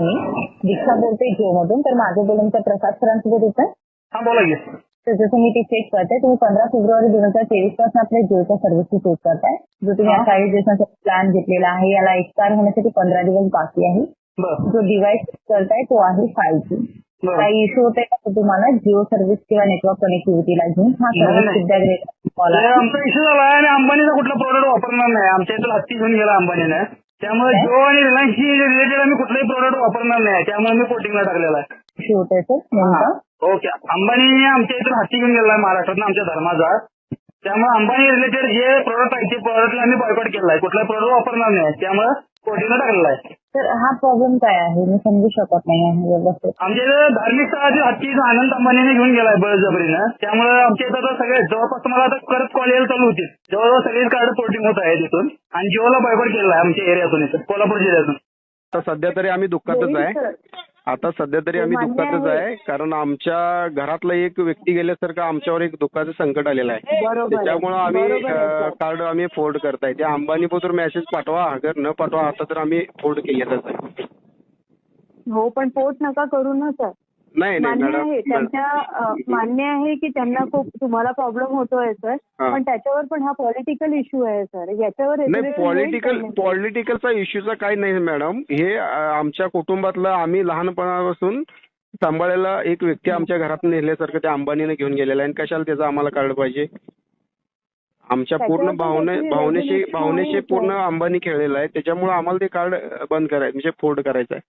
मी दीक्षा बोलते जिओमधून. तर माझं बोलणं प्रसाद सरांसोबत होतं. हा बोला की. तर जसं मी ते चेक करते, तुम्ही 15 फेब्रुवारी 2023 पासून आपल्या जिओच्या सर्व्हिसेस यूज करताय. जो तुम्ही 28 दिवसांचा प्लॅन घेतलेला आहे याला एक्सपायर होण्यासाठी 15 दिवस बाकी आहे. बरं. जो डिव्हाइस करताय तो आहे 5G. बरं. काही इश्यू होते का तुम्हाला जिओ सर्व्हिस किंवा नेटवर्क कनेक्टिव्हिटीला घेऊन? हा सर्व्हिस नाही. सुद्धा कॉल आहे. आमचा इश्यू झाला आहे आणि अंबानीचा कुठला प्रोडक्ट वापरणार नाही. आमच्या इथं हत्ती घेऊन गेला अंबानीने. त्यामुळे काय? जिओ आणि रिलायन्सशी रिलेटेड आम्ही कुठलाही प्रोडक्ट वापरणार नाही. त्यामुळे मी कोटिंगला टाकलेला आहे. इश्यू होतोय सर नेमका? ओके. अंबानी आमच्या इथून हत्ती घेऊन गेला आहे महाराष्ट्रात आमच्या धर्माचा. त्यामुळे अंबानी रिलेटेड जे प्रोडक्ट आहे ते प्रोडक्टला आम्ही बॉयकॉट केला आहे. कुठलाही प्रोडक्ट वापरणार नाही. त्यामुळे कोटिंगला टाकलेला आहे. तर हा प्रॉब्लेम काय आहे मी समजू शकत नाही आहे व्यवस्थित. आमच्या इथं धार्मिक स्थळाची हत्ती अनंत अंबानीने घेऊन गेलाय बळजबरीनं. त्यामुळे आमच्या इथं आता सगळे जवळपास तुम्हाला आता करत कॉल यायला चालू होतील. जवळजवळ सगळी कार्ड पोर्टिंग होत आहे तिथून आणि जिओला बॉयकॉट केलेला आहे आमच्या एरियातून इथं कोल्हापूर जिल्ह्यातून. आता सध्या तरी आम्ही दुःखातच आहे. कारण आमच्या घरातला एक व्यक्ती गेल्यासारखं आमच्यावर एक दुःखाचं संकट आलेलं आहे. त्याच्यामुळे आम्ही कार्ड आम्ही फोर्ड करताय. त्या अंबानीबद्दल मेसेज पाठवा, अगर न पाठवा आता तर आम्ही फोर्ड केलेलंच आहे. हो पण पोर्ट नका करू ना सर. नाही मान्य मॅडम, आहे त्यांच्या मान्य आहे की त्यांना खूप तुम्हाला प्रॉब्लेम होतोय सर. पण त्याच्यावर पण हा पॉलिटिकल इश्यू आहे सर. याच्यावर नाही पॉलिटिकलचा इश्यूचा काही नाही मॅडम. हे आमच्या कुटुंबातलं आम्ही लहानपणापासून सांभाळलेला एक व्यक्ती आमच्या घरात नेल्यासारखं त्या अंबानीने घेऊन गेलेला आहे. आणि कशाला त्याचं आम्हाला कार्ड पाहिजे? आमच्या पूर्ण भावनेशी पूर्ण अंबानी खेळलेला आहे. त्याच्यामुळे आम्हाला ते कार्ड बंद करायचं म्हणजे फोल्ड करायचं आहे.